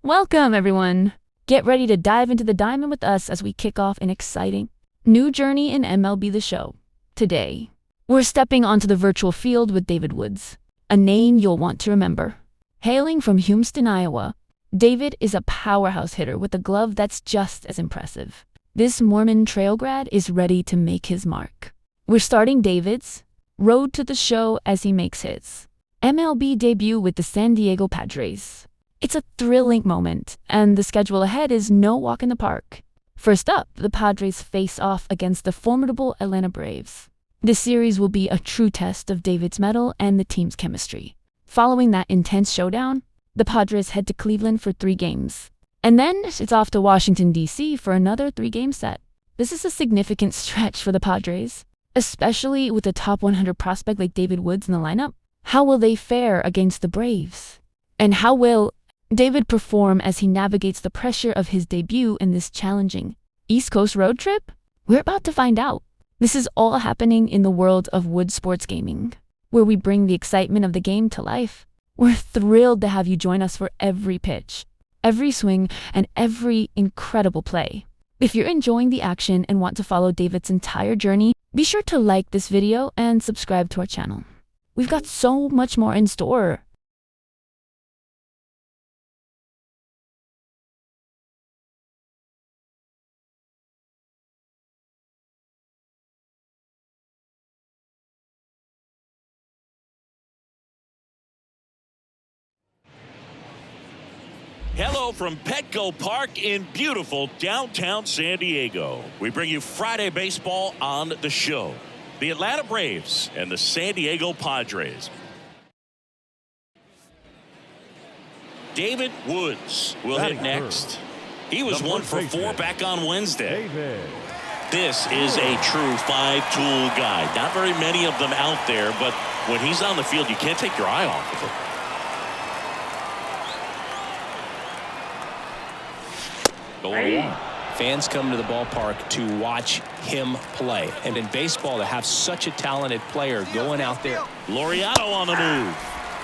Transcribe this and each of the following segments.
Welcome, everyone. Get ready to dive into the diamond with us as we kick off an exciting new journey in MLB The Show. Today, we're stepping onto the virtual field with David Woods, a name you'll want to remember. Hailing from Houston, Iowa, David is a powerhouse hitter with a glove that's just as impressive. This Mormon Trail grad is ready to make his mark. We're starting David's road to the show as he makes his MLB debut with the San Diego Padres. It's a thrilling moment, and the schedule ahead is no walk in the park. First up, the Padres face off against the formidable Atlanta Braves. This series will be a true test of David's mettle and the team's chemistry. Following that intense showdown, the Padres head to Cleveland for 3 games. And then it's off to Washington, D.C. for another 3-game set. This is a significant stretch for the Padres, especially with a top 100 prospect like David Woods in the lineup. How will they fare against the Braves? And how will David perform as he navigates the pressure of his debut in this challenging East Coast road trip? We're about to find out. This is all happening in the world of Wood Sports Gaming, where we bring the excitement of the game to life. We're thrilled to have you join us for every pitch, every swing, and every incredible play. If you're enjoying the action and want to follow David's entire journey, be sure to like this video and subscribe to our channel. We've got so much more in store. Hello from Petco Park in beautiful downtown San Diego. We bring you Friday baseball on the show. The Atlanta Braves and the San Diego Padres. David Woods will hit next. He was 1 for 4 back on Wednesday. This is a true 5-tool guy. Not very many of them out there, but when he's on the field, you can't take your eye off of him. Fans come to the ballpark to watch him play. And in baseball, to have such a talented player going out there. Laureano on the move.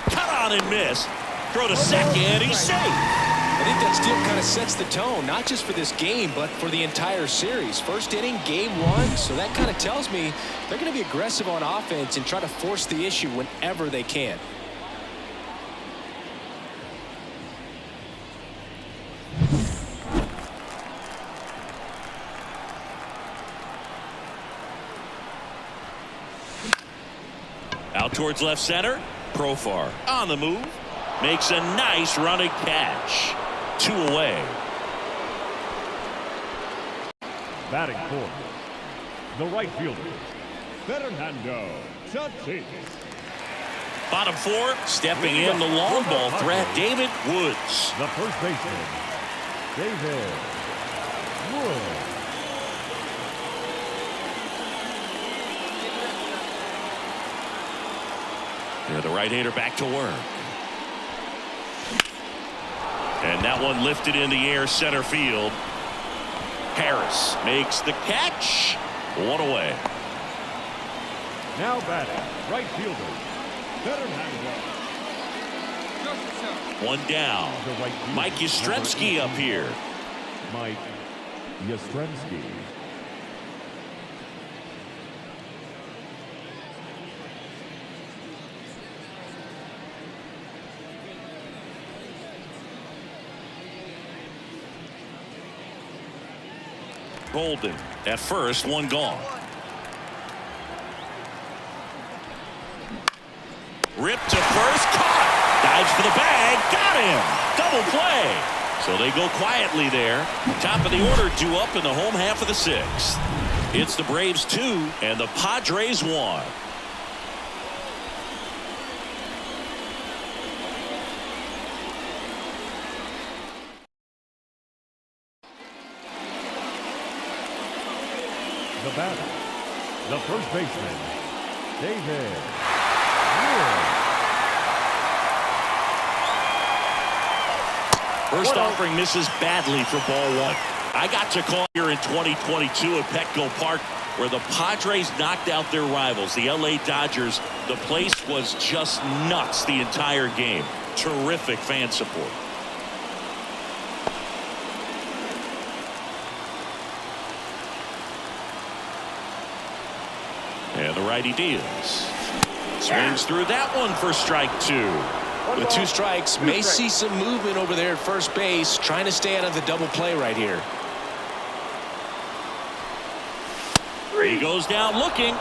Cut on and miss. Throw to second. He's safe. I think that steal kind of sets the tone, not just for this game, but for the entire series. First inning, game 1. So that kind of tells me they're going to be aggressive on offense and try to force the issue whenever they can. Out towards left center. Profar on the move. Makes a nice running catch. 2 away. Batting fourth, the right fielder, Fernando Tatis. Bottom 4, stepping in the long ball threat, David Woods. The first baseman, David Woods. Yeah, the right-hander back to work. And that one lifted in the air center field. Harris makes the catch. 1 away. Now batting, right fielder, Fernando. 1 down. Mike Yastrzemski up here. Mike Yastrzemski. Golden at first, 1 gone. Ripped to first, caught. Dives for the bag, got him. Double play. So they go quietly there. Top of the order due up in the home half of the 6th. It's the Braves 2 and the Padres 1. The batter, the first baseman, David Woods. First offering misses badly for ball 1. I got to call here in 2022 at Petco Park where the Padres knocked out their rivals, the LA Dodgers. The place was just nuts the entire game. Terrific fan support. the righty deals. Swings through that one for strike 2. With 2 strikes, may see some movement over there at first base, trying to stay out of the double play right here. He goes down looking.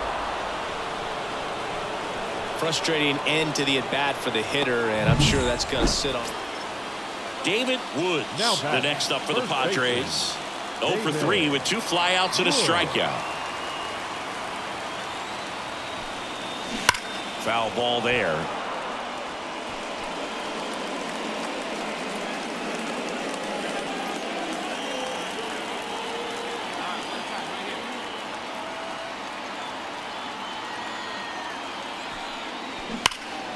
Frustrating end to the at-bat for the hitter, and I'm sure that's going to sit on. David Woods, the next up for the Padres. 0 for 3 with 2 flyouts and a strikeout. Foul ball there.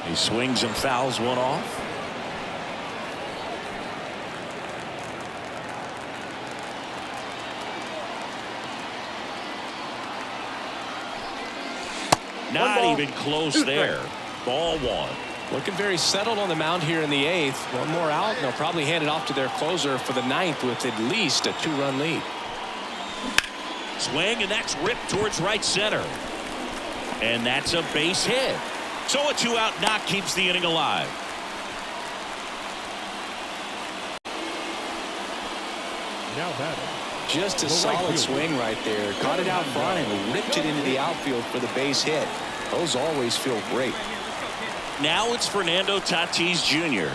He swings and fouls one off. Not even close there. Ball 1. Looking very settled on the mound here in the 8th. One more out, and they'll probably hand it off to their closer for the 9th with at least a 2-run lead. Swing, and that's ripped towards right center. And that's a base hit. So a 2-out knock keeps the inning alive. Now batting. Just a solid swing right there. Caught it out front and ripped it into the outfield for the base hit. Those always feel great. Now it's Fernando Tatis Jr.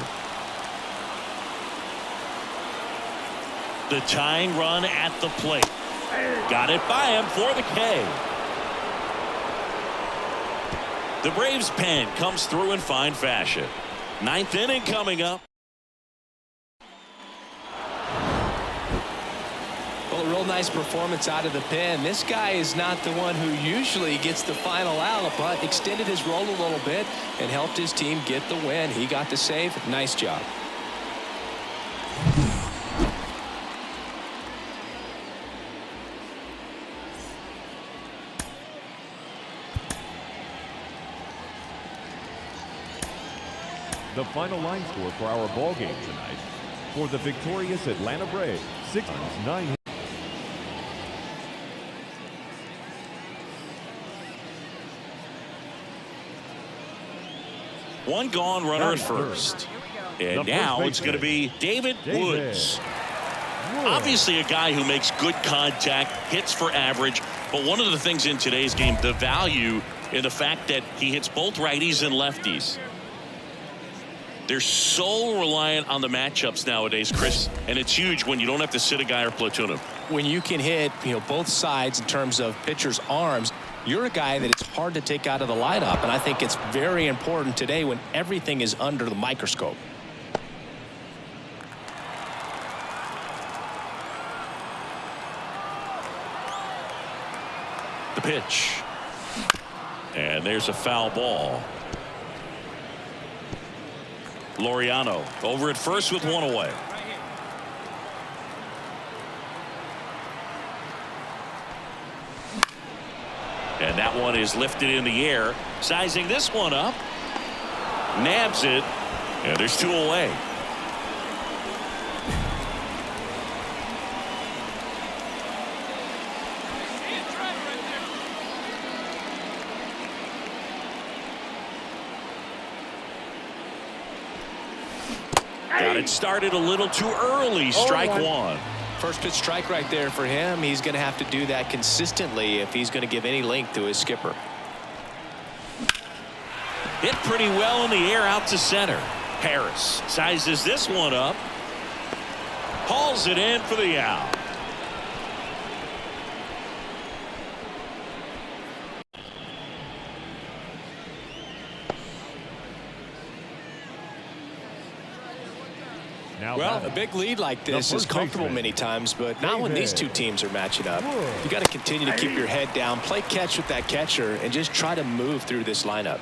The tying run at the plate. Got it by him for the K. The Braves pen comes through in fine fashion. 9th inning coming up. Well, a real nice performance out of the pen. This guy is not the one who usually gets the final out, but extended his role a little bit and helped his team get the win. He got the save. Nice job. The final line score for our ball game tonight. For the victorious Atlanta Braves, 6 runs, 9 hits. One gone, runner at first. And now it's going to be David Woods. Obviously a guy who makes good contact, hits for average, but one of the things in today's game, the value in the fact that he hits both righties and lefties. They're so reliant on the matchups nowadays, Chris, and it's huge when you don't have to sit a guy or platoon him. When you can hit, both sides in terms of pitchers' arms, you're a guy that it's hard to take out of the lineup, and I think it's very important today when everything is under the microscope. The pitch. And there's a foul ball. Laureano over at first with one away. And that one is lifted in the air. Sizing this one up. Nabs it. And there's 2 away. Got it started a little too early. Strike 1. First pitch strike right there for him. He's going to have to do that consistently if he's going to give any length to his skipper. Hit pretty well in the air out to center. Harris sizes this one up. Hauls it in for the out. Well, a big lead like this is comfortable many times, but not when these two teams are matching up. You got to continue to keep your head down, play catch with that catcher, and just try to move through this lineup.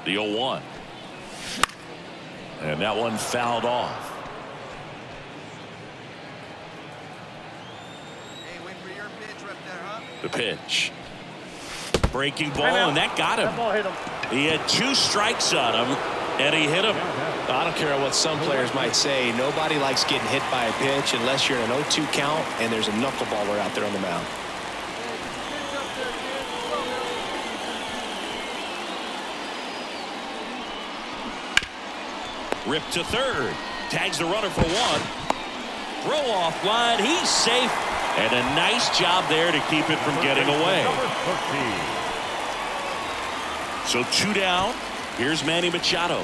The 0-1. And that one fouled off. Hey, wait for your pitch right there, huh? The pitch. Breaking ball, and that got him. That ball hit him. He had 2 strikes on him, and he hit him. I don't care what some players might say. Nobody likes getting hit by a pitch unless you're in an 0-2 count and there's a knuckleballer out there on the mound. Ripped to third. Tags the runner for 1. Throw off line. He's safe. And a nice job there to keep it from getting away. So 2 down. Here's Manny Machado.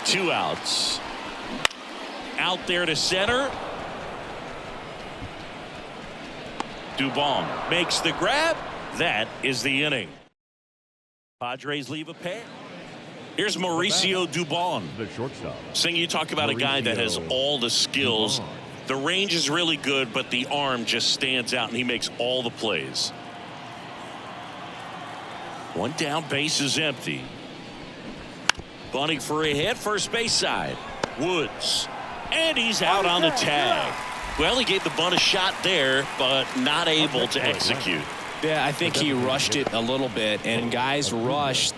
2 outs. Out there to center. Dubon makes the grab. That is the inning. Padres leave a pair. Here's Mauricio Dubon. The shortstop. Sing, you talk about a guy that has all the skills. Dubon. The range is really good, but the arm just stands out, and he makes all the plays. 1 down, base is empty. Bunting for a hit, first base side. Woods. And he's out on the tag. Well, he gave the bunt a shot there, but not able to execute. Yeah, I think he rushed it a little bit, and guys rush.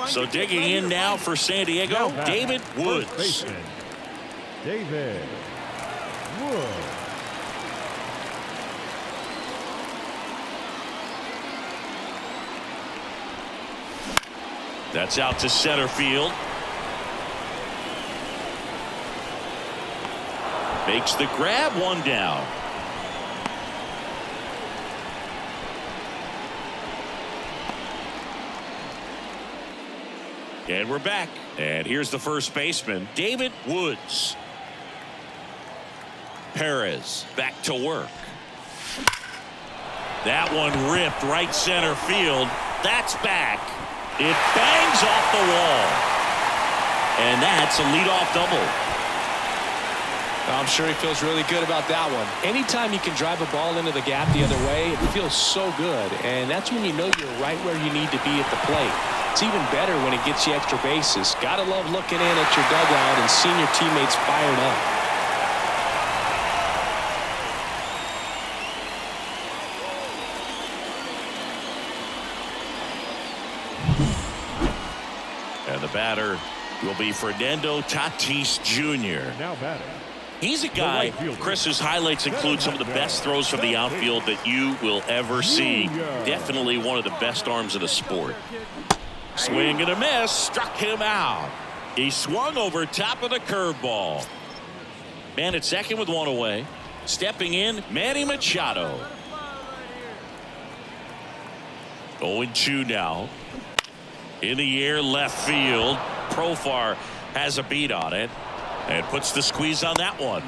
So digging in now for San Diego, David Woods. David Woods. That's out to center field. Makes the grab, 1 down. And we're back. And here's the first baseman, David Woods. Perez back to work. That one ripped right center field. That's back. It bangs off the wall. And that's a leadoff double. I'm sure he feels really good about that one. Anytime you can drive a ball into the gap the other way, it feels so good. And that's when you know you're right where you need to be at the plate. It's even better when it gets you extra bases. Gotta love looking in at your dugout and seeing your teammates fired up. And the batter will be Fernando Tatis Jr. Now batting. He's a guy, Chris, whose highlights include some of the best throws from the outfield that you will ever see. Definitely one of the best arms of the sport. Swing and a miss, struck him out. He swung over top of the curveball. Man at second with 1 away. Stepping in, Manny Machado. 0-2 now. In the air, left field. Profar has a beat on it and puts the squeeze on that one.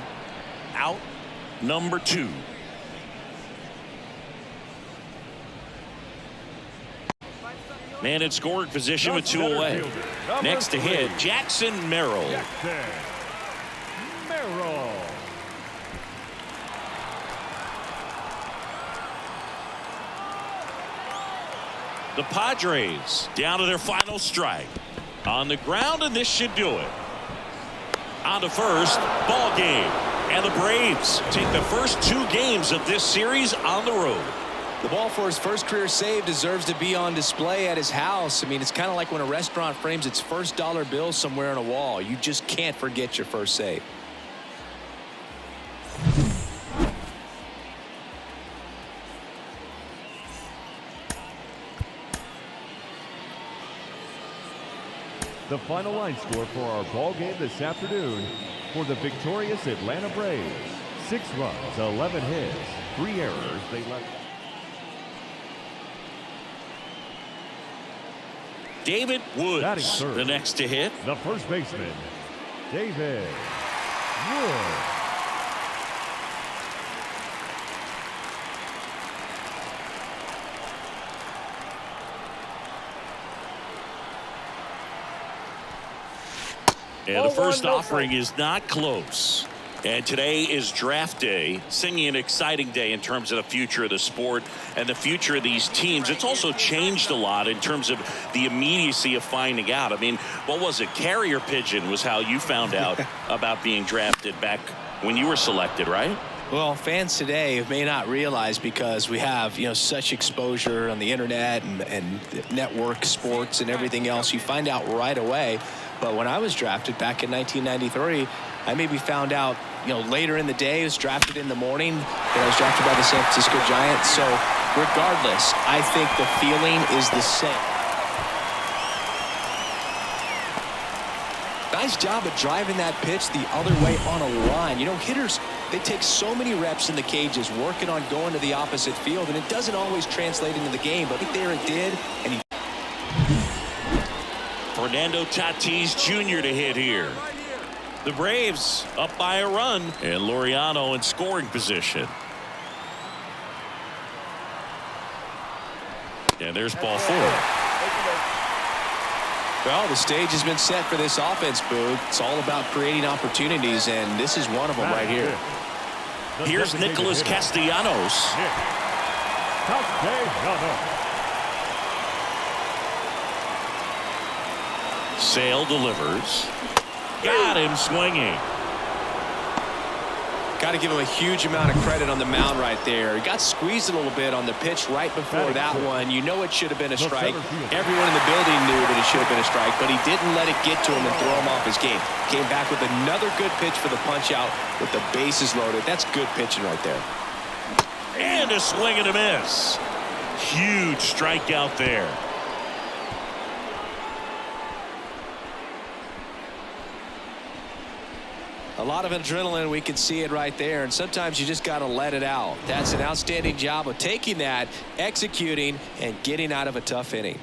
Out number 2. Man in scoring position with 2 away. Next to hit, Jackson Merrill. Merrill. The Padres down to their final strike. On the ground, and this should do it. On to first, ball game. And the Braves take the first 2 games of this series on the road. The ball for his first career save deserves to be on display at his house. I mean, it's kind of like when a restaurant frames its first dollar bill somewhere on a wall. You just can't forget your first save. The final line score for our ball game this afternoon for the victorious Atlanta Braves. 6 runs, 11 hits, 3 errors. They left. David Woods, the next to hit. The first baseman, David Woods. And the first offering is not close. And today is draft day, singing an exciting day in terms of the future of the sport and the future of these teams. It's also changed a lot in terms of the immediacy of finding out. I mean, what was it? Carrier pigeon was how you found out about being drafted back when you were selected, right? Well, fans today may not realize, because we have, such exposure on the internet and network sports and everything else. You find out right away. But when I was drafted back in 1993, I maybe found out, later in the day. I was drafted in the morning, and I was drafted by the San Francisco Giants. So regardless, I think the feeling is the same. Nice job of driving that pitch the other way on a line. Hitters, they take so many reps in the cages working on going to the opposite field, and it doesn't always translate into the game, but there it did. And Fernando Tatis Jr. to hit here. The Braves up by a run, and Laureano in scoring position. And there's ball 4. Well, the stage has been set for this offense, Boog. It's all about creating opportunities, and this is one of them right here. Here's Nicholas Castellanos. Sale delivers. Got him swinging. Got to give him a huge amount of credit on the mound right there. He got squeezed a little bit on the pitch right before that one. It should have been a strike. Everyone in the building knew that it should have been a strike, but he didn't let it get to him and throw him off his game. Came back with another good pitch for the punch out with the bases loaded. That's good pitching right there. And a swing and a miss. Huge strikeout there. A lot of adrenaline, we can see it right there, and sometimes you just got to let it out. That's an outstanding job of taking that, executing, and getting out of a tough inning.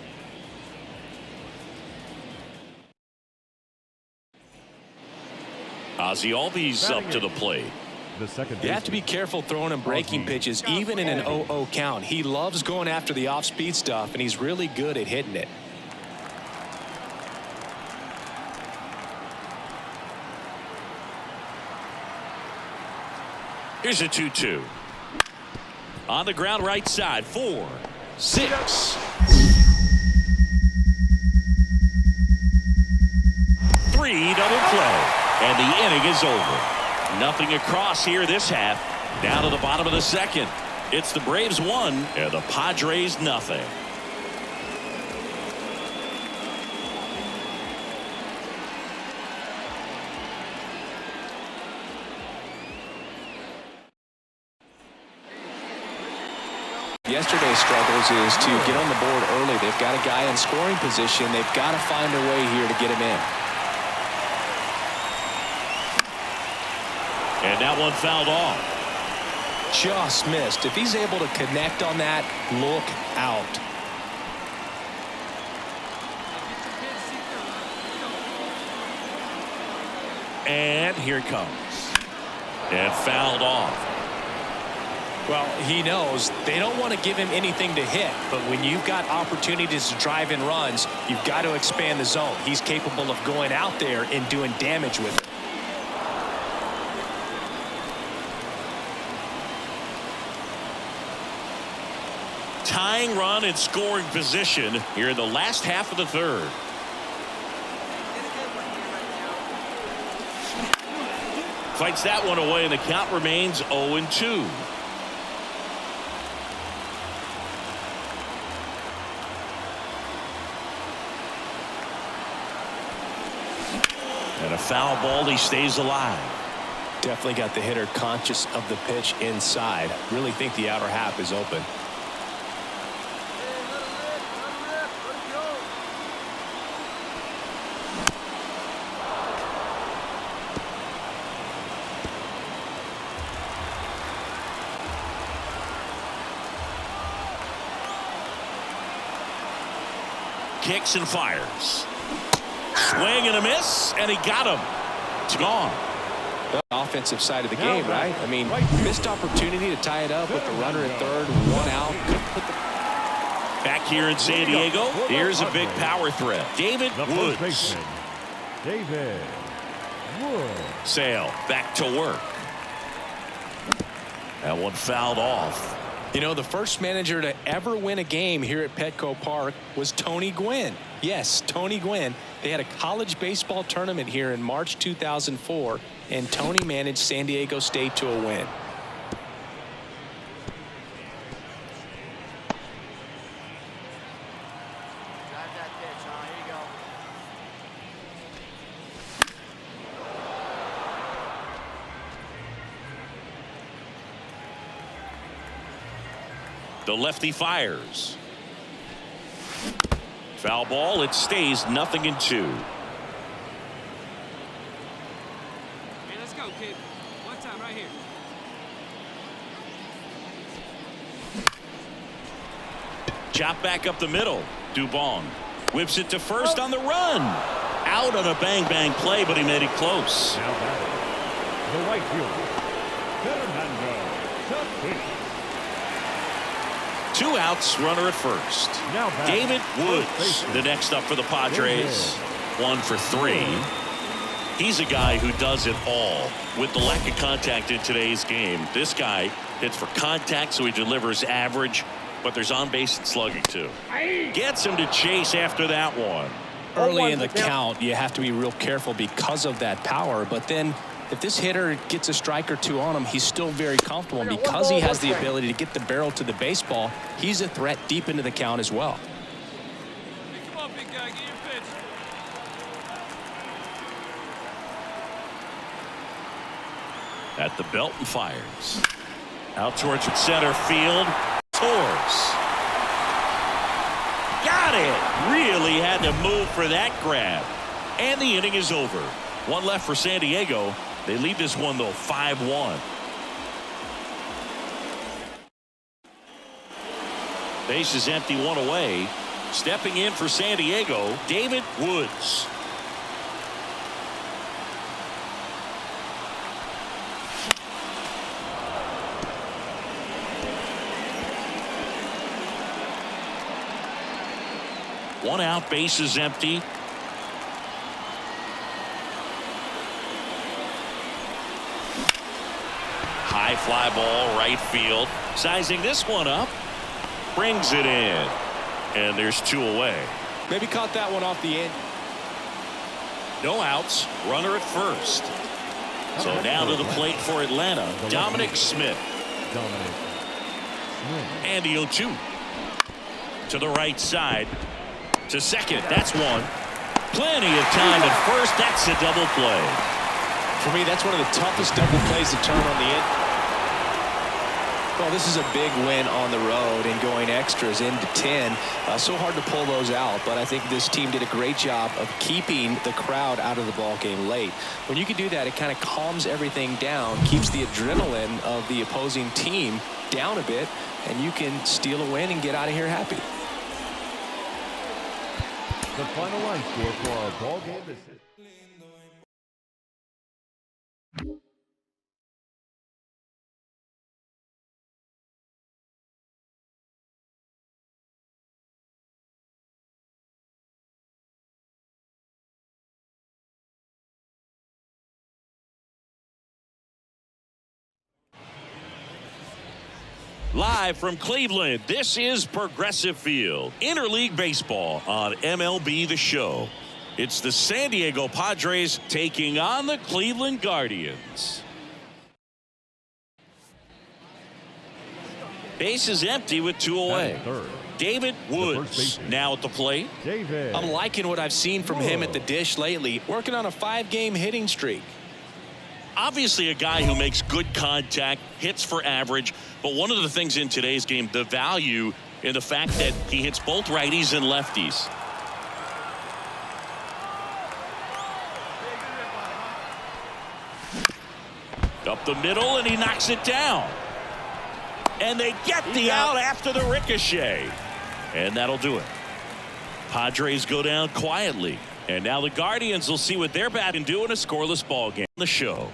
Ozzie Albies up to the plate. You have to be careful throwing him breaking pitches, even in an 0-0 count. He loves going after the off-speed stuff, and he's really good at hitting it. Here's a 2-2. On the ground right side. 4, 6. 3 double play. And the inning is over. Nothing across here this half. Down to the bottom of the second. It's the Braves 1 and the Padres nothing. Yesterday's struggles is to get on the board early. They've got a guy in scoring position. They've got to find a way here to get him in. And that one fouled off. Just missed. If he's able to connect on that, look out. And here it comes. And fouled off. Well, he knows they don't want to give him anything to hit, but when you've got opportunities to drive in runs, you've got to expand the zone. He's capable of going out there and doing damage with it. Tying run in scoring position here in the last half of the third. Fights that one away, and the count remains 0-2. And a foul ball, he stays alive. Definitely got the hitter conscious of the pitch inside. Really think the outer half is open. Kicks and fires. Swing and a miss, and he got him. It's gone. The offensive side of the game, right? I mean, missed opportunity to tie it up with the runner at third, 1 out. Back here in San Diego, here's a big power threat. David Woods. David Woods. Sale back to work. That one fouled off. You know, the first manager to ever win a game here at Petco Park was Tony Gwynn. Yes, Tony Gwynn. They had a college baseball tournament here in March 2004, and Tony managed San Diego State to a win. The lefty fires. Foul ball. It stays 0-2. Hey, let's go, kid. One time right here. Chop back up the middle. Dubon whips it to first on the run. Out on a bang-bang play, but he made it close. Now batting, the right fielder, Fernando Tatis. 2 outs, runner at first. Now batting, David Woods, the next up for the Padres. 1 for 3. He's a guy who does it all. With the lack of contact in today's game, this guy hits for contact, so he delivers average, but there's on base and slugging too. Gets him to chase after that one. Early in the count, you have to be real careful because of that power. But then if this hitter gets a strike or two on him, he's still very comfortable. And because he has the ability to get the barrel to the baseball, he's a threat deep into the count as well. Hey, come on, big guy, get your pitch. At the belt and fires. Out towards center field. Tours. Got it. Really had to move for that grab. And the inning is over. 1 left for San Diego. They lead this one, though, 5-1. Base is empty, 1 away. Stepping in for San Diego, David Woods. One out, base is empty. High fly ball, right field. Sizing this one up. Brings it in. And there's 2 away. Maybe caught that one off the end. No outs. Runner at first. So now to the plate for Atlanta. Dominic Smith. And the 0-2. To the right side. To second. That's 1. Plenty of time at first. That's a double play. For me, that's one of the toughest double plays to turn on the end. Well, this is a big win on the road and going extras into 10. So hard to pull those out, but I think this team did a great job of keeping the crowd out of the ball game late. When you can do that, it kind of calms everything down, keeps the adrenaline of the opposing team down a bit, and you can steal a win and get out of here happy. The final line score for our ball game this is. Live from Cleveland, this is Progressive Field. Interleague Baseball on MLB The Show. It's the San Diego Padres taking on the Cleveland Guardians. Base is empty with 2 away. David Woods now at the plate. I'm liking what I've seen from him at the dish lately, working on a 5-game hitting streak. Obviously a guy who makes good contact, hits for average, but one of the things in today's game, the value in the fact that he hits both righties and lefties. Up the middle, and he knocks it down. And they get the out after the ricochet. And that'll do it. Padres go down quietly. And now the Guardians will see what they're bat can do in a scoreless ball game. The show.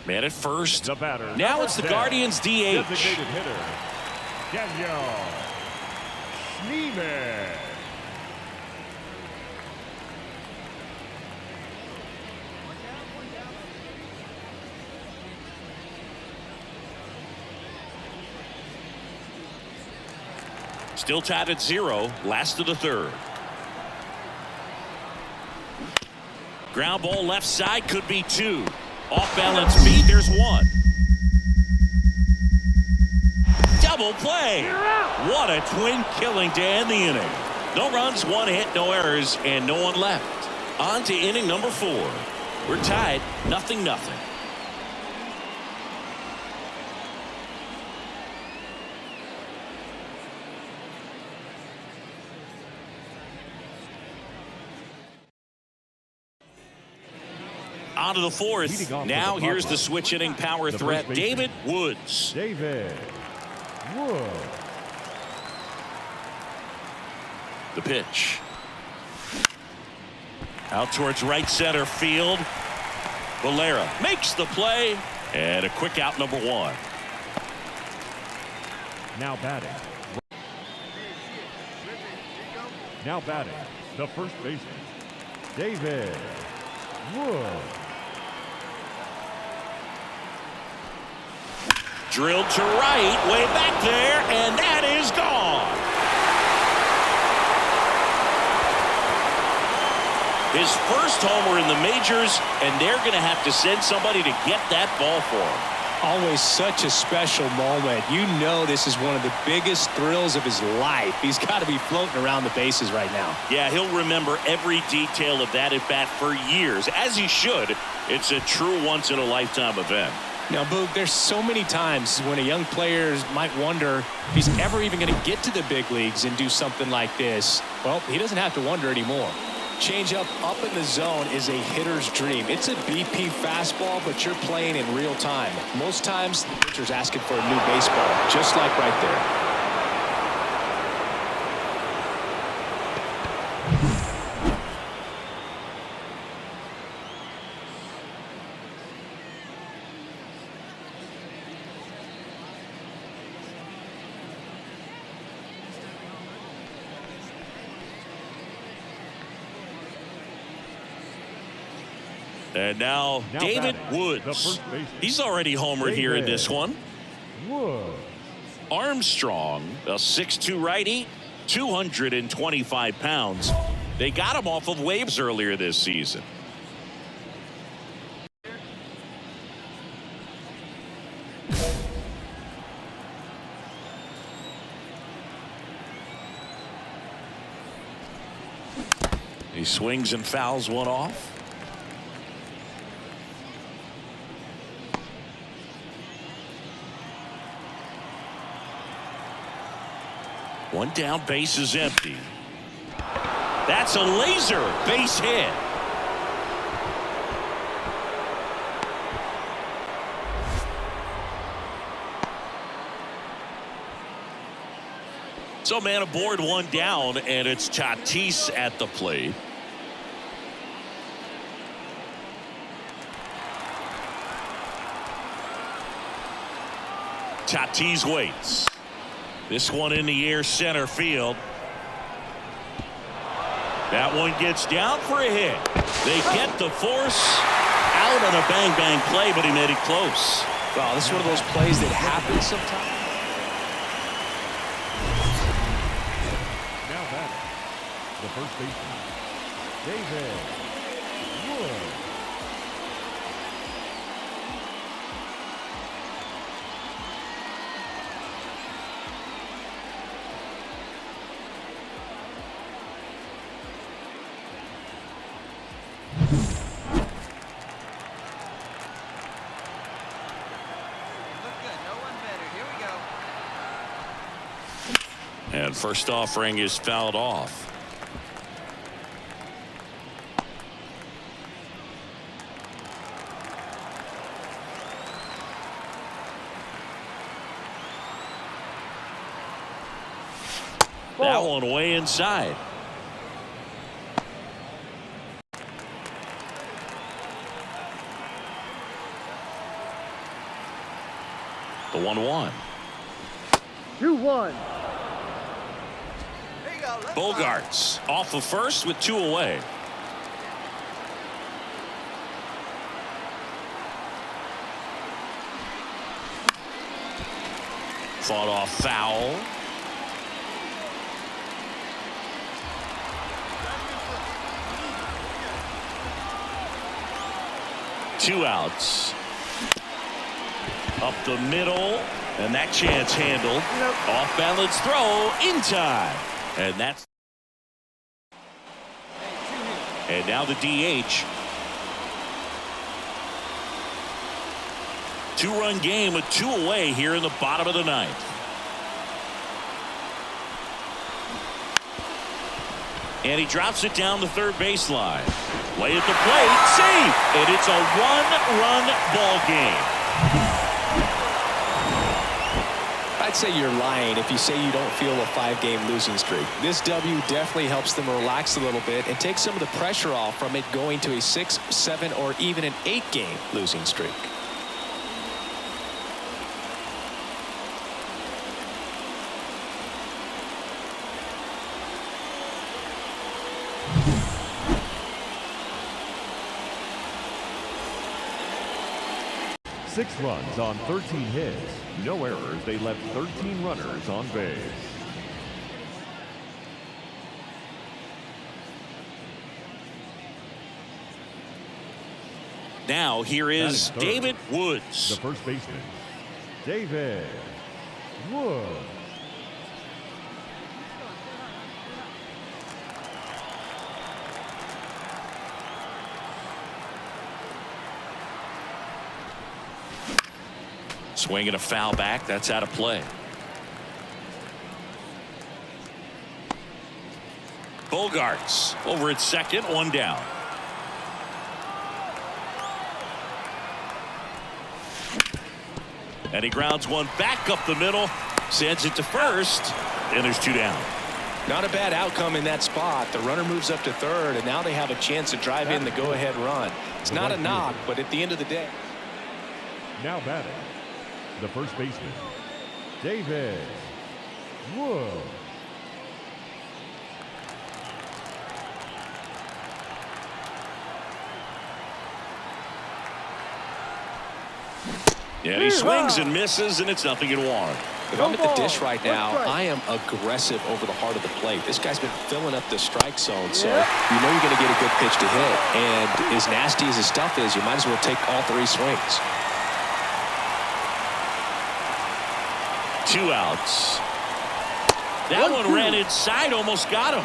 Man at first. The batter. Now it's the Guardians DH. Designated hitter, Daniel Schneeman. Still tied at 0. Last of the 3rd. Ground ball left side, could be 2. Off balance beat, there's 1. Double play. What a twin killing to end the inning. No runs, 1 hit, no errors, and no one left. On to inning number 4. We're tied 0-0. On to the fourth. Now here's the switch inning power threat, David Woods. David Woods. The pitch. Out towards right center field. Valera makes the play. And a quick out, number one. Now batting. Now batting, the first baseman, David Woods. Drilled to right, way back there, and that is gone. His first homer in the majors, and they're going to have to send somebody to get that ball for him. Always such a special moment. You know this is one of the biggest thrills of his life. He's got to be floating around the bases right now. Yeah, he'll remember every detail of that at-bat for years, as he should. It's a true once-in-a-lifetime event. Now, Boog, there's so many times when a young player might wonder if he's ever even going to get to the big leagues and do something like this. Well, he doesn't have to wonder anymore. Changeup up in the zone is a hitter's dream. It's a BP fastball, but you're playing in real time. Most times, the pitcher's asking for a new baseball, just like right there. And now David Woods. He's already homered here in this one. Woods. Armstrong, a 6'2" righty, 225 pounds. They got him off of waivers earlier this season. He swings and fouls one off. One down, base is empty. That's a laser base hit. So man aboard, one down, and it's Tatis at the plate. Tatis waits. This one in the air, center field. That one gets down for a hit. They get the force out on a bang-bang play, but he made it close. Wow, this is one of those plays that happens sometimes. Now batting, the first baseman, David Woods. And first offering is fouled off. That one way inside. The 1-1. 2-1. Bogarts off of first with two away. Fought off foul. Two outs. Up the middle, and that chance handled. Off balance throw in time. And now the DH. Two-run game with 2 away here in the bottom of the 9th. And he drops it down the third baseline. Play at the plate, safe, and it's a 1-run ball game. I'd say you're lying if you say you don't feel a 5-game losing streak. This W definitely helps them relax a little bit and take some of the pressure off from it going to a 6, 7, or even an 8-game losing streak. Six runs on 13 hits. No errors. They left 13 runners on base. Now here is David Woods. The first baseman, David Woods. Swinging a foul back. That's out of play. Bogarts over at second, 1 down. And he grounds one back up the middle, sends it to first, and there's 2 down. Not a bad outcome in that spot. The runner moves up to third, and now they have a chance to drive in the go-ahead run. It's not a knock, but at the end of the day. Now batting, the first baseman, David Woods. Yeah, he swings and misses, and it's 0-1. If I'm at the dish right now, I am aggressive over the heart of the plate. This guy's been filling up the strike zone, so you know you're going to get a good pitch to hit. And as nasty as his stuff is, you might as well take all 3 swings. 2 outs. That one ran inside, almost got him.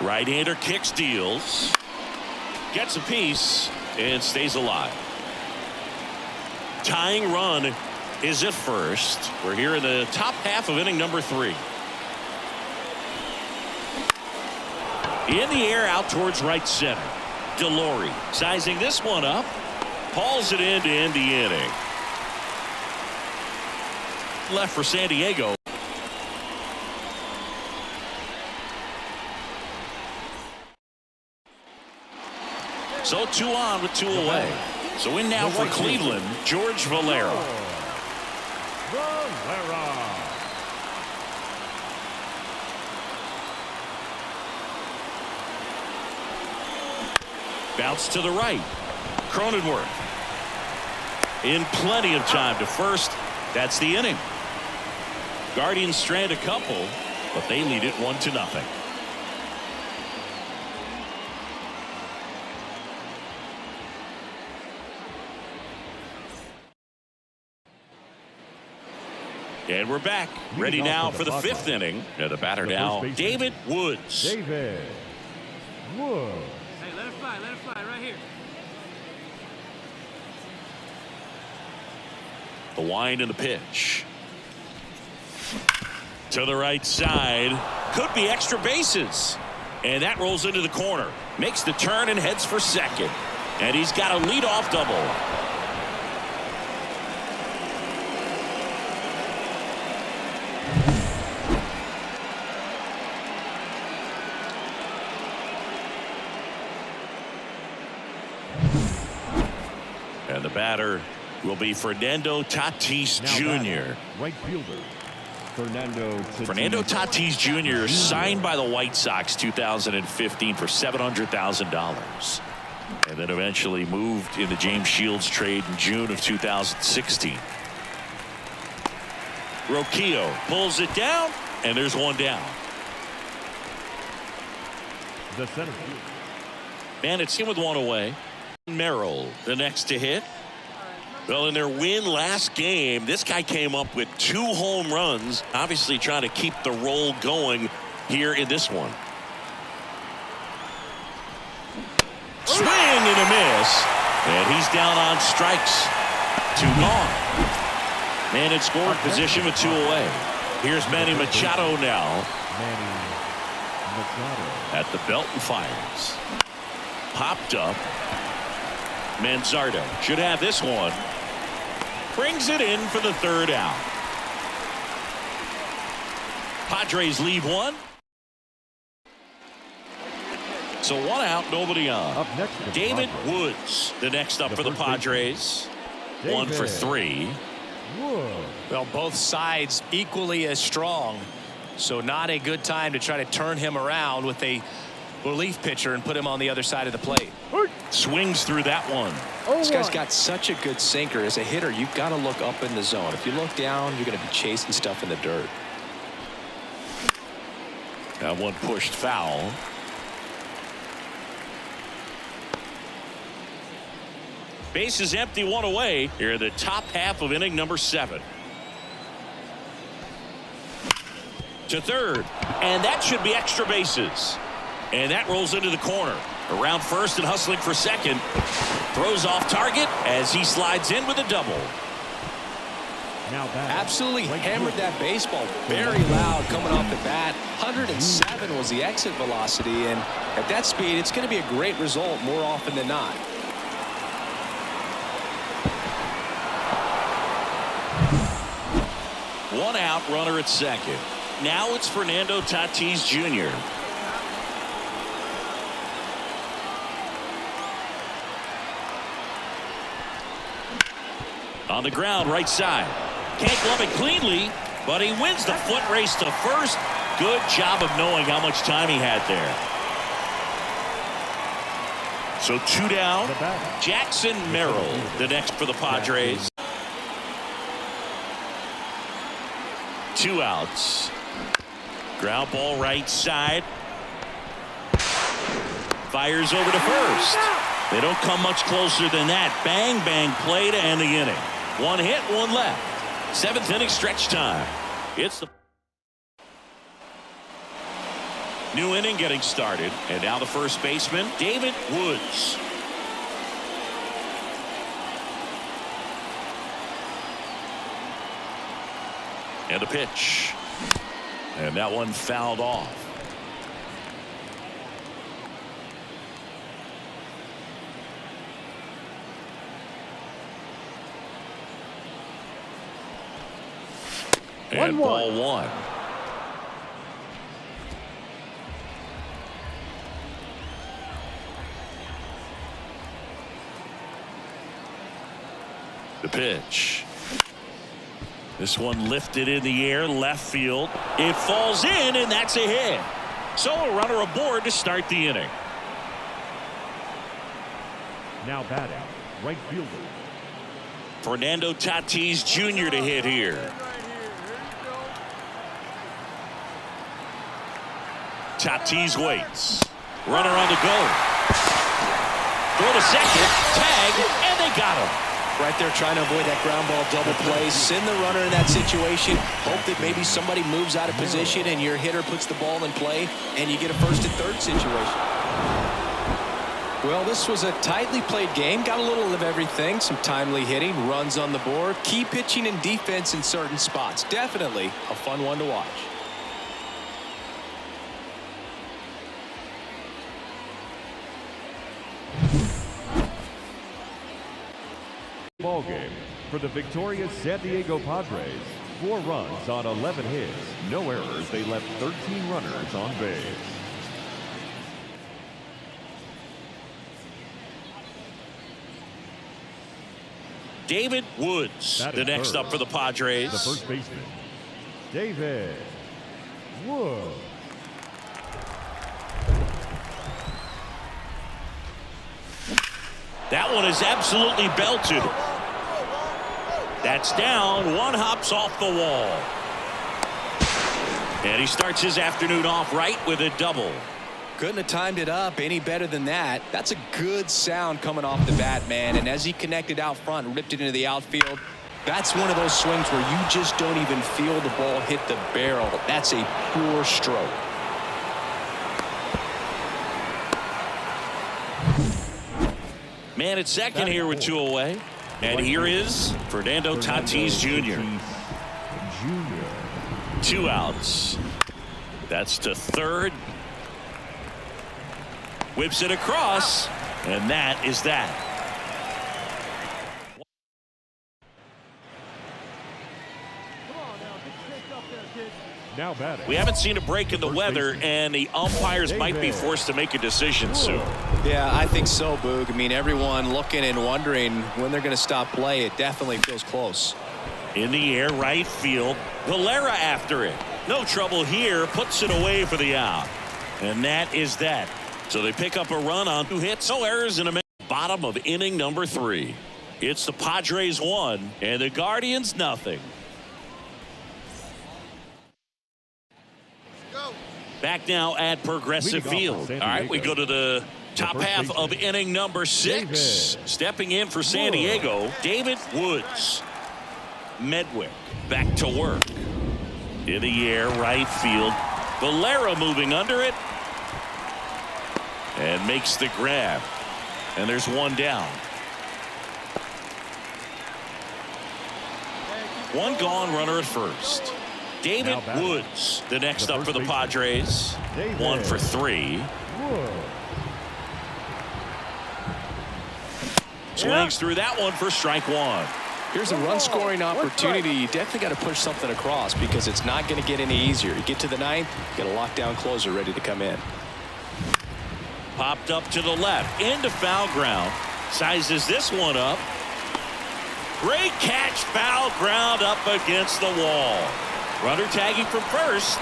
Right-hander kicks, deals, gets a piece, and stays alive. Tying run is at first. We're here in the top half of inning number 3. In the air out towards right center. Delory sizing this one up. Hauls it in to end the inning. Left for San Diego. So 2 on with 2 away. So in now for Cleveland, George Valera. Bounce to the right. Cronenworth in plenty of time to first. That's the inning. Guardians strand a couple, but they lead it 1-0. And we're back, ready now for the 5th inning. And the batter now, David Woods. David Woods. Hey, let it fly right here. The wind and the pitch. To the right side. Could be extra bases. And that rolls into the corner. Makes the turn and heads for second. And he's got a leadoff double. And the batter will be Fernando Tatis Jr. Right fielder, Fernando Tatis Jr. signed by the White Sox 2015 for $700,000. And then eventually moved in the James Shields trade in June of 2016. Roquillo pulls it down, and there's 1 down. the center field. And it's him with 1 away. Merrill, the next to hit. Well, in their win last game, this guy came up with 2 home runs, obviously trying to keep the roll going here in this one. swing and a miss. And he's down on strikes. 2 gone. Man in scoring position with 2 away. Here's Manny Machado now. At the belt and fires. Popped up. Manzardo should have this one. Brings it in for the 3rd out. Padres lead 1. So 1 out, nobody on. Up next, David Woods, the next up for the Padres. 1 for 3. Well, both sides equally as strong. So not a good time to try to turn him around with a relief pitcher and put him on the other side of the plate. Swings through that one. This guy's got such a good sinker. As a hitter, you've got to look up in the zone. If you look down, you're going to be chasing stuff in the dirt. That one pushed foul. Base is empty, 1 away. Here in the top half of inning number 7. To 3rd, and that should be extra bases. And that rolls into the corner. Around first and hustling for second. Throws off target as he slides in with a double. Now back. Absolutely hammered that baseball. Very loud coming off the bat. 107 was the exit velocity, and at that speed, it's going to be a great result more often than not. One out, runner at second. Now it's Fernando Tatis Jr. On the ground, right side. Can't glove it cleanly, but he wins the foot race to first. Good job of knowing how much time he had there. So 2 down. Jackson Merrill, the next for the Padres. 2 outs. Ground ball right side. Fires over to first. They don't come much closer than that. Bang, bang play to end the inning. 1 hit, 1 left. 7th inning stretch time. It's the new inning getting started. And now the first baseman, David Woods. And a pitch. And that one fouled off. And ball 1. The pitch. This one lifted in the air, left field. It falls in, and that's a hit. So a runner aboard to start the inning. Now batting, right fielder. Fernando Tatis Jr. to hit here. Tatis waits. Runner on the go. Throw to second. Tag, and they got him. Right there trying to avoid that ground ball double play. Send the runner in that situation. Hope that maybe somebody moves out of position and your hitter puts the ball in play and you get a first and third situation. Well, this was a tightly played game. Got a little of everything. Some timely hitting, runs on the board, key pitching and defense in certain spots. Definitely a fun one to watch. Ball game for the victorious San Diego Padres. 4 runs on 11 hits, no errors. They left 13 runners on base. David Woods, the next up for the Padres. The first baseman, David Woods. That one is absolutely belted. That's down. One hops off the wall. And he starts his afternoon off right with a double. Couldn't have timed it up any better than that. That's a good sound coming off the bat, man. And as he connected out front and ripped it into the outfield, that's one of those swings where you just don't even feel the ball hit the barrel. That's a pure stroke. Man at second here with 2 away. And here is Fernando Tatis Jr. 2 outs. That's to third. Whips it across. And that is that. Now batting. We haven't seen a break in the weather, and the umpires might be forced to make a decision soon. Yeah, I think so, Boog. I mean, everyone looking and wondering when they're going to stop play. It definitely feels close. In the air, right field. Valera after it. No trouble here. Puts it away for the out. And that is that. So they pick up a run on 2 hits. No errors in the bottom of inning number 3. It's the Padres 1 and the Guardians nothing. Back now at Progressive Field. All right, we go to the top half of inning number 6. Stepping in for San Diego, David Woods. Medwick back to work. In the air, right field. Valera moving under it. And makes the grab. And there's 1 down. 1 gone, runner at first. David Woods, the next up for the Padres. 1 for 3. Swings through that one for strike 1. Here's a run-scoring opportunity. You definitely got to push something across because it's not going to get any easier. You get to the 9th, get a lockdown closer ready to come in. Popped up to the left, into foul ground. Sizes this one up. Great catch, foul ground up against the wall. Runner tagging from first.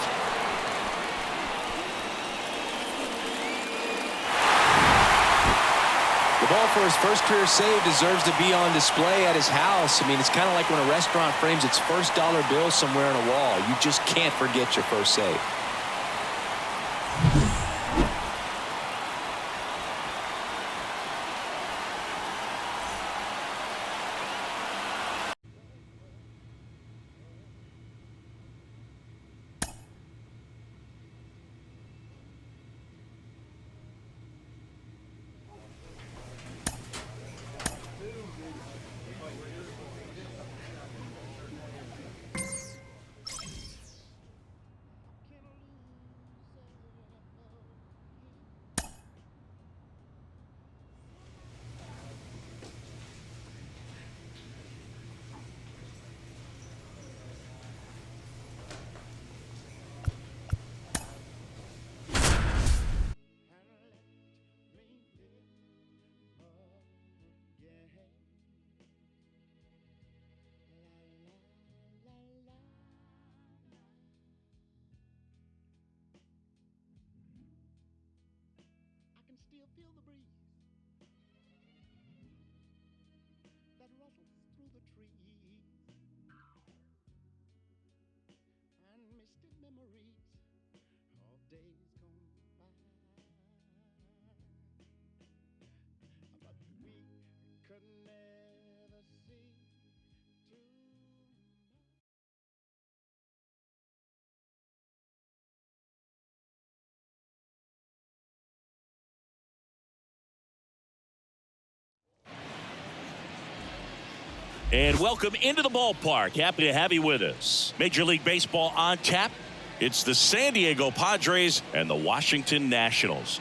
The ball for his first career save deserves to be on display at his house. I mean, it's kind of like when a restaurant frames its first dollar bill somewhere on a wall. You just can't forget your first save. Feel the breeze that rustles through the trees and misty memories of days gone by. But we could never see tomorrow. And welcome into the ballpark. Happy to have you with us. Major League Baseball on tap. It's the San Diego Padres and the Washington Nationals.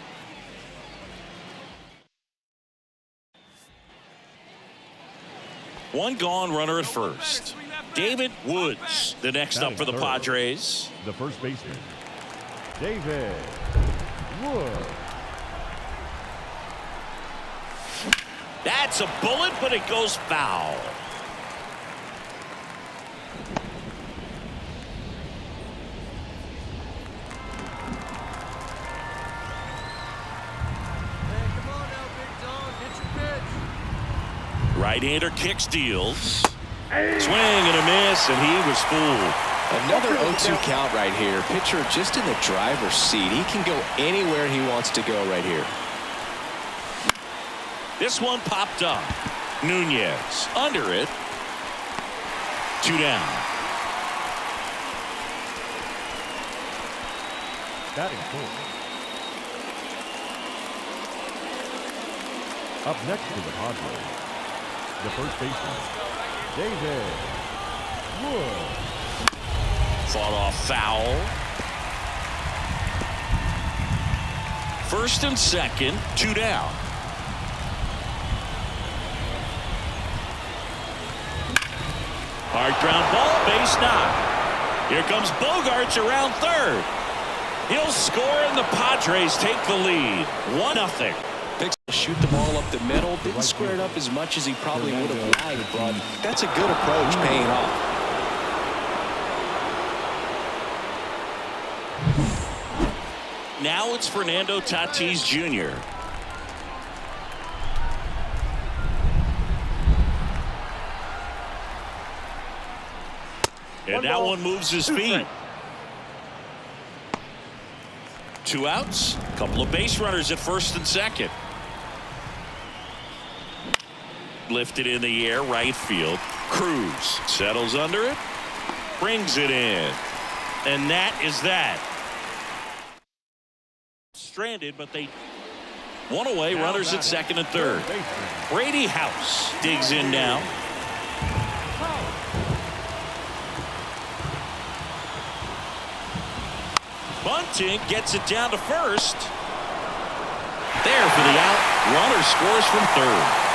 One gone, runner at first. David Woods, the next up for the Padres. The first baseman, David Woods. That's a bullet, but it goes foul. Right-hander kicks, deals. Swing and a miss, and he was fooled. Another 0-2 count right here. Pitcher just in the driver's seat. He can go anywhere he wants to go right here. This one popped up. Nunez under it. 2 down. Batting full. Up next to the Padres, the first baseman, David Woods. Fought off foul. First and second, 2 down. Hard ground ball, base knock. Here comes Bogarts around third. He'll score and the Padres take the lead. 1-0. Shoot the ball up the middle. Didn't square it up as much as he probably would have liked, but that's a good approach paying off. Now it's Fernando Tatis Jr. And that one moves his feet. 2 outs. Couple of base runners at first and second. Lifted in the air, right field. Cruz settles under it. Brings it in. And that is that. Stranded, but they one away. Runners at second and third. Brady House digs in now. Bunting gets it down to first. There for the out. Runner scores from third.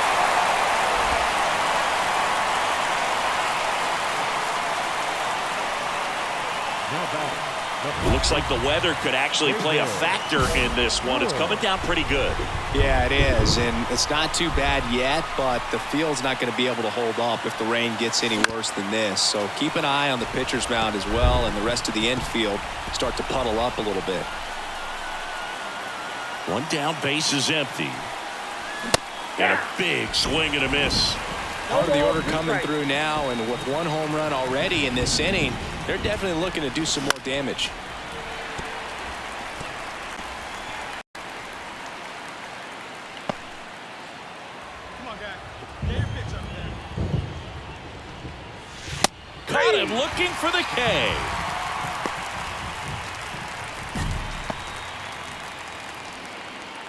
Looks like the weather could actually play a factor in this one. It's coming down pretty good. Yeah, it is, and it's not too bad yet, but the field's not going to be able to hold up if the rain gets any worse than this. So keep an eye on the pitcher's mound as well, and the rest of the infield start to puddle up a little bit. 1 down, base is empty. And a big swing and a miss. Part of the order coming through now, and with 1 home run already in this inning, they're definitely looking to do some more damage. Come on, guy. Get your pitch up there. Caught him looking for the K.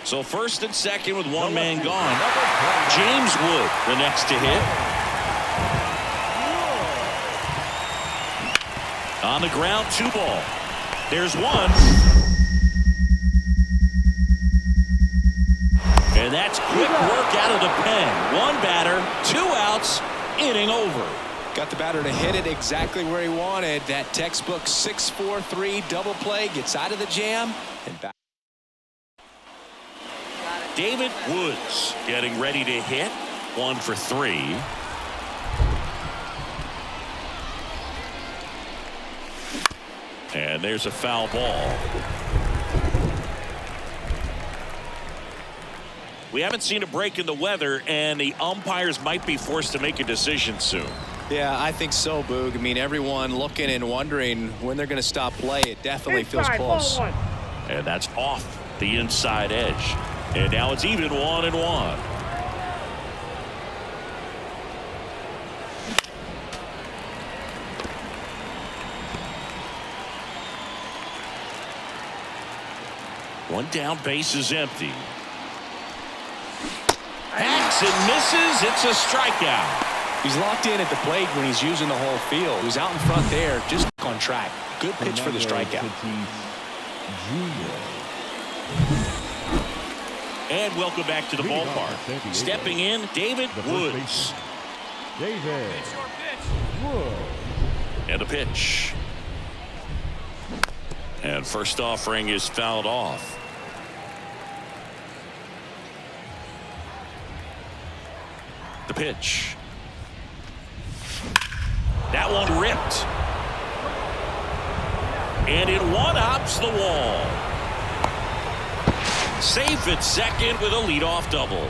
So first and second with 1 man gone. James Wood the next to hit. On the ground, 2 ball. There's 1. And that's quick work out of the pen. 1 batter, 2 outs, inning over. Got the batter to hit it exactly where he wanted. That textbook 6-4-3 double play gets out of the jam and back. David Woods getting ready to hit. 1 for 3. And there's a foul ball. We haven't seen a break in the weather, and the umpires might be forced to make a decision soon. Yeah, I think so, Boog. I mean, everyone looking and wondering when they're going to stop play. It definitely feels close. And that's off the inside edge. And now it's even 1-1. One down, base is empty. Hacks and misses. It's a strikeout. He's locked in at the plate when he's using the whole field. He's out in front there, just on track. Good pitch for the strikeout. And welcome back to the ballpark. Stepping in, David Woods. David Short pitch. Woods. And a pitch. And first offering is fouled off. The pitch. That one ripped. And it one-ups the wall. Safe at second with a leadoff double.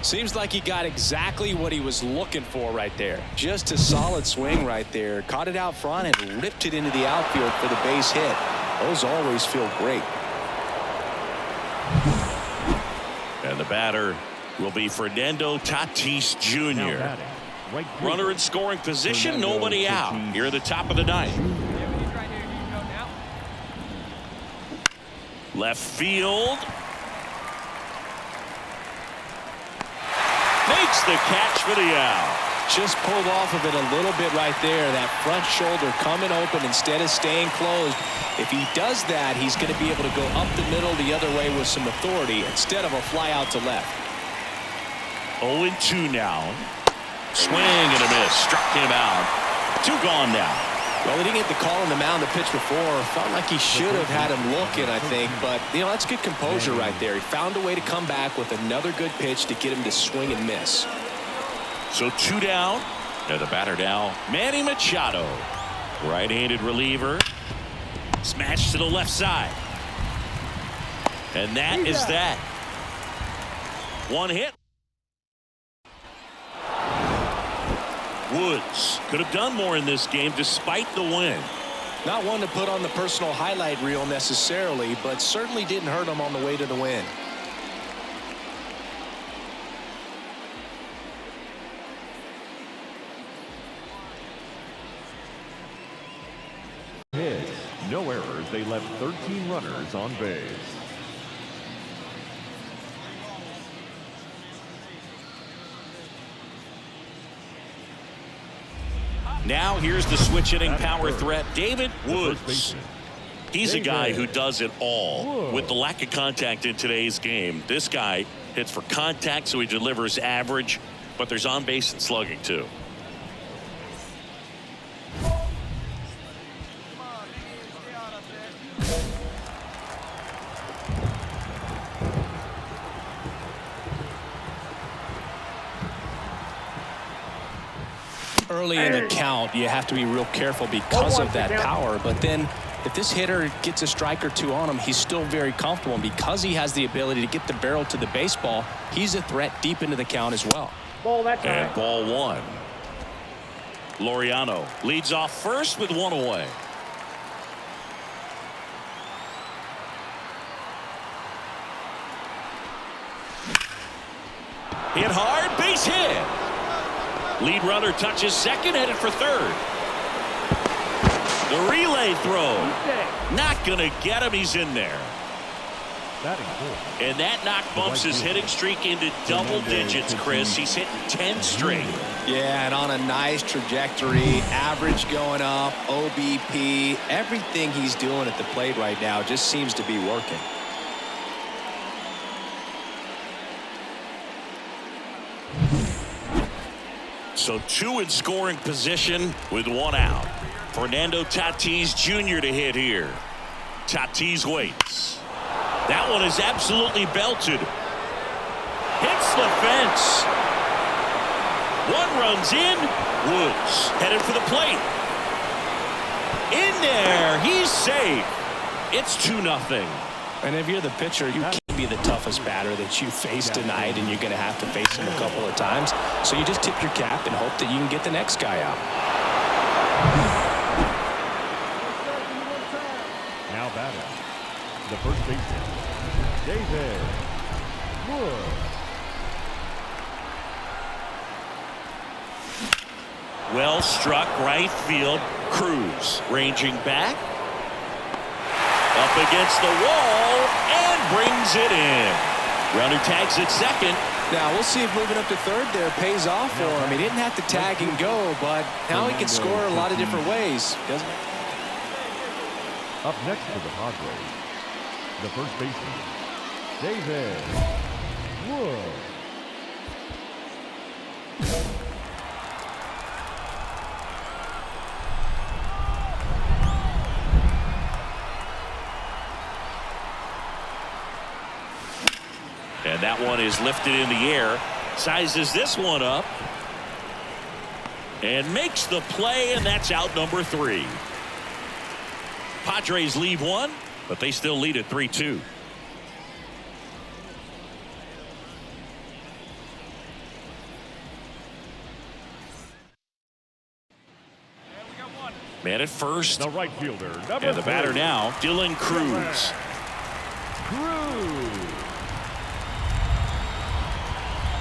Seems like he got exactly what he was looking for right there. Just a solid swing right there. Caught it out front and ripped it into the outfield for the base hit. Those always feel great. And the batter will be Fernando Tatis Jr. Runner in scoring position, nobody out. Here at the top of the 9th. Yeah, he's right here. You go now. Left field. the catch for the out. Just pulled off of it a little bit right there. That front shoulder coming open instead of staying closed. If he does that, he's going to be able to go up the middle the other way with some authority instead of a fly out to left. 0-2 now. Swing and a miss. Struck him out. 2 gone now. Well, he didn't get the call on the mound the pitch before. Felt like he should have had him looking, I think. But, you know, that's good composure right there. He found a way to come back with another good pitch to get him to swing and miss. So 2 down. And the batter now, Manny Machado. Right-handed reliever. Smashed to the left side. And that is that. 1 hit. Woods could have done more in this game despite the win. Not one to put on the personal highlight reel necessarily, but certainly didn't hurt him on the way to the win. Hits, no errors. They left 13 runners on base. Now here's the switch hitting power threat, David Woods. He's a guy who does it all. With the lack of contact in today's game, this guy hits for contact, so he delivers average, but there's on base and slugging too. Early in the count, you have to be real careful because of that power. But then if this hitter gets a strike or 2 on him, he's still very comfortable. And because he has the ability to get the barrel to the baseball, he's a threat deep into the count as well. And ball 1. Laureano leads off first with 1 away. Hit hard, base hit. Lead runner touches second, headed for third. The relay throw. Not going to get him. He's in there. And that knock bumps his hitting streak into double digits, Chris. He's hitting 10 straight. Yeah, and on a nice trajectory. Average going up, OBP. Everything he's doing at the plate right now just seems to be working. So 2 in scoring position with 1 out. Fernando Tatis Jr. to hit here. Tatis waits. That one is absolutely belted. Hits the fence. 1 runs in. Woods headed for the plate. In there. He's safe. It's 2-0. And if you're the pitcher, you can't be the toughest batter that you face tonight, and you're going to have to face him a couple of times. So you just tip your cap and hope that you can get the next guy out. Now batting, the first baseman, David Woods. Well struck right field. Cruz ranging back. Up against the wall and brings it in. Runner tags at second. Now we'll see if moving up to third there pays off for him. He didn't have to tag and go, but now he can score a lot of different ways. Up next for the Padres, the first baseman, David Woods. And that one is lifted in the air. Sizes this one up. And makes the play, and that's out number 3. Padres leave 1, but they still lead at 3-2. Man at first. The right fielder, and the batter now, Dylan Cruz. Cruz.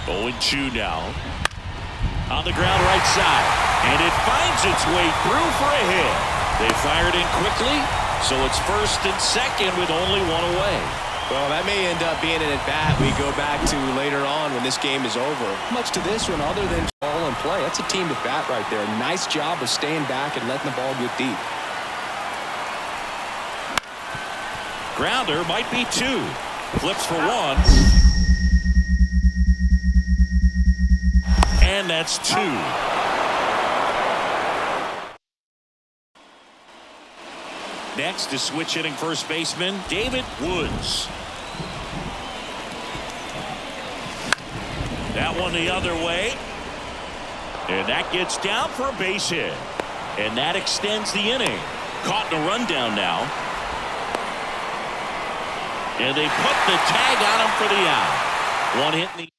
0-2 now. On the ground right side. And it finds its way through for a hit. They fired in quickly, so it's first and second with only 1 away. Well, that may end up being an at-bat we go back to later on when this game is over. Much to this one other than ball and play. That's a team at-bat right there. Nice job of staying back and letting the ball get deep. Grounder might be 2. Flips for 1. And that's 2. Next is switch hitting first baseman David Woods. That one the other way. And that gets down for a base hit. And that extends the inning. Caught in a rundown now. And they put the tag on him for the out. One hit in the...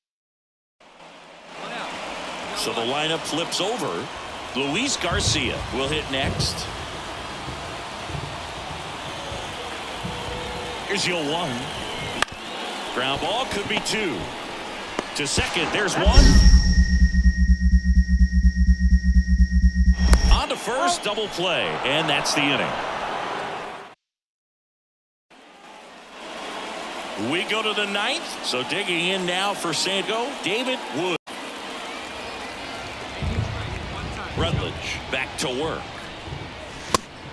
So the lineup flips over. Luis Garcia will hit next. Here's your 1. Ground ball could be 2. To second, there's 1. On to first, double play, and that's the inning. We go to the 9th, so digging in now for San Diego, David Wood. Rutledge back to work.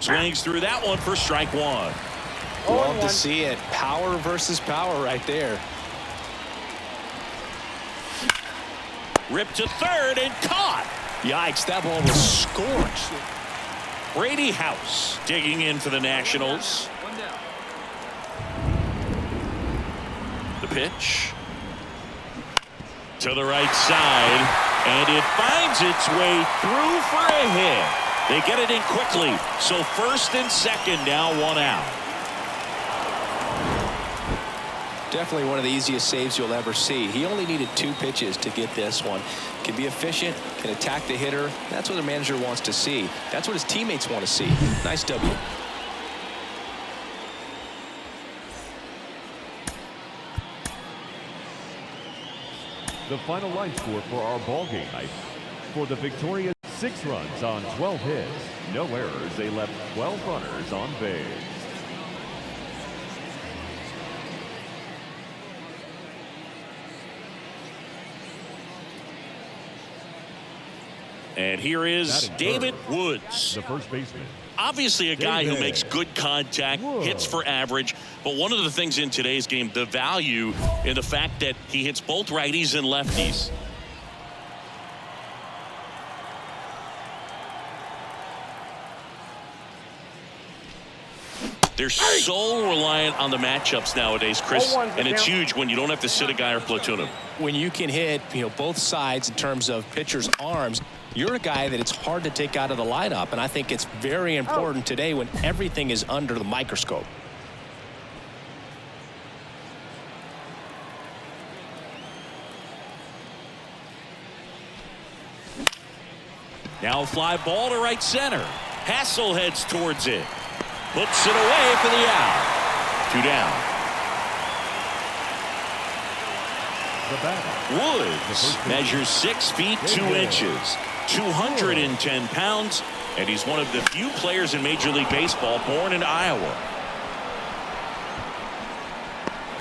Swings through that one for strike 1. Love to see it. Power versus power right there. Ripped to third and caught. Yikes, that ball was scorched. Brady House digging in for the Nationals. The pitch. To the right side. And it finds its way through for a hit. They get it in quickly. So first and second now, 1 out. Definitely one of the easiest saves you'll ever see. He only needed 2 pitches to get this one. Can be efficient, can attack the hitter. That's what the manager wants to see. That's what his teammates want to see. Nice W. The final line score for our ball game night. For the Victoria, 6 runs on 12 hits. No errors. They left 12 runners on base. And here is David Woods. The first baseman. Obviously a guy who makes good contact, hits for average, but one of the things in today's game, the value in the fact that he hits both righties and lefties. They're so reliant on the matchups nowadays, Chris, and it's huge when you don't have to sit a guy or platoon him. When you can hit, both sides in terms of pitchers' arms, you're a guy that it's hard to take out of the lineup, and I think it's very important today when everything is under the microscope. Now a fly ball to right center. Hassel heads towards it. Puts it away for the out. 2 down. Woods measures 6 feet 2 inches, 210 pounds, and he's one of the few players in Major League Baseball born in Iowa.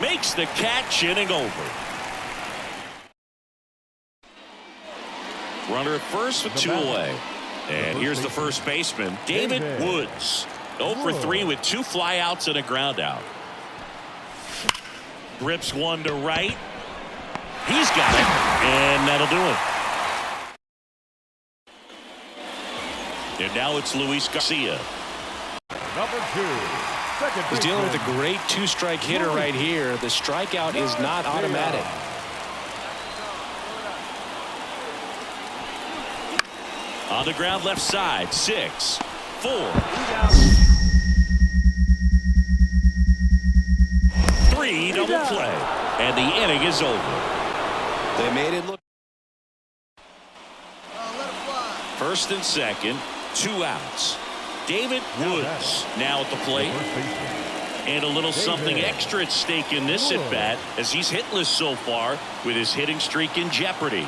Makes the catch, inning over. Runner at first with 2 away. And here's the first baseman, David Woods. 0 for 3 with 2 flyouts and a ground out. Rips one to right. He's got it, and that'll do it. And now it's Luis Garcia. Number 2. He's dealing with a great 2-strike hitter right here. The strikeout is not automatic. On the ground left side, 6, 4, 3, double play, and the inning is over. They made it look. First and second, 2 outs. David Woods now at the plate. And a little something extra at stake in this at bat as he's hitless so far with his hitting streak in jeopardy.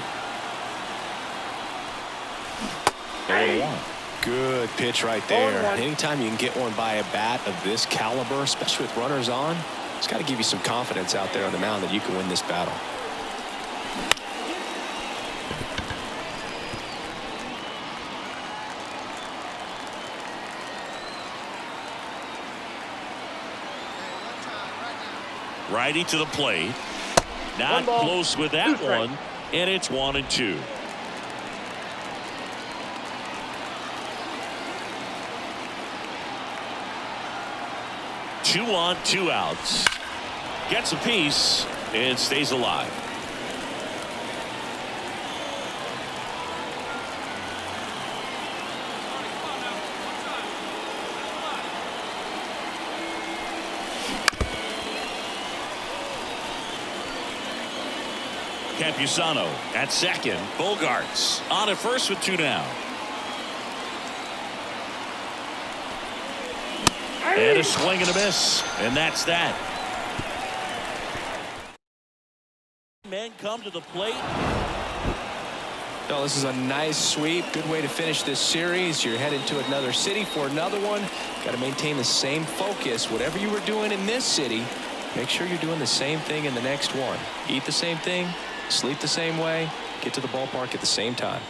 0-1. Good pitch right there. Anytime you can get one by a bat of this caliber, especially with runners on, It's got to give you some confidence out there on the mound that you can win this battle. Righty to the plate. Not close with that one, and it's 1-2. Two on, 2 outs. Gets a piece and stays alive. Campusano at second. Bogarts on at first with 2 down. And a swing and a miss, and that's that. Men come to the plate. No, this is a nice sweep. Good way to finish this series. You're headed to another city for another one. Got to maintain the same focus. Whatever you were doing in this city, make sure you're doing the same thing in the next one. Eat the same thing, sleep the same way, get to the ballpark at the same time.